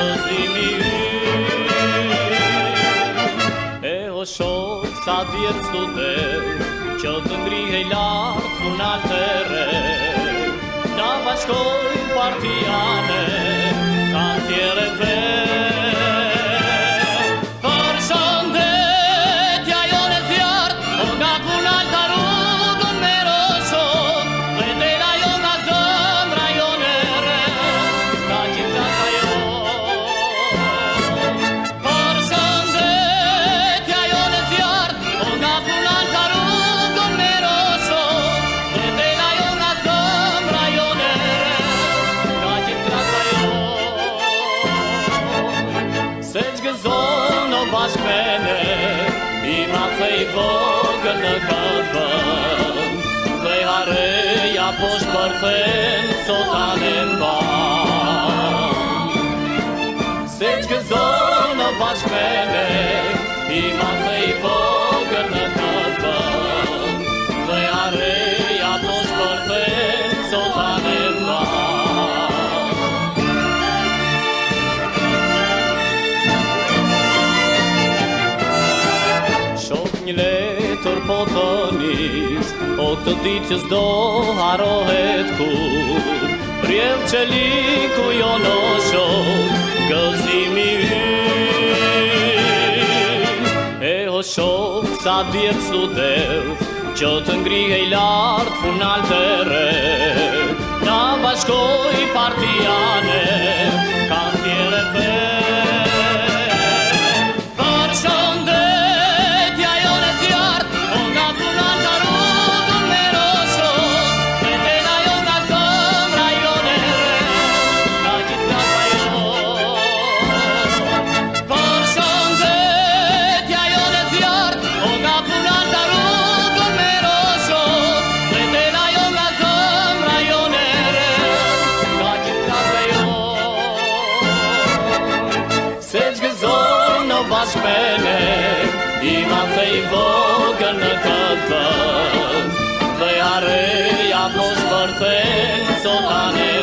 gëzimi e o shok sa vjetë student që të ngrihej lartë funal të re na bashkoj partijane ka tjere për shëndetja jone zjarë o nga funal të rrugën me roshon pretela jo nga zëmra jone re ka gjitha sa jo për shëndetja jone zjarë o nga funal të rrugën me roshon pretela jo nga zëmra jone re ka gjitha sa jo se ç'gëzon o bashkëmene i ma thej vogël në këtë vend dhe hareja poshtë përthen sot anë mban se ç'gëzon o bashkëmene i ma thej vogël në këtë vend dhe hareja poshtë përthen sot anë mban një letër po të nis o këtë ditë që s'do harohet kur rjedh që liku jo në shok gëzimi ynë e o shok sa djetë student që të ngrihej lartë funal të re na bashkoj partijane ka tjere bashkëmene i ma thej vogël në këtë vend dhe hareja poshtë përthen sot anë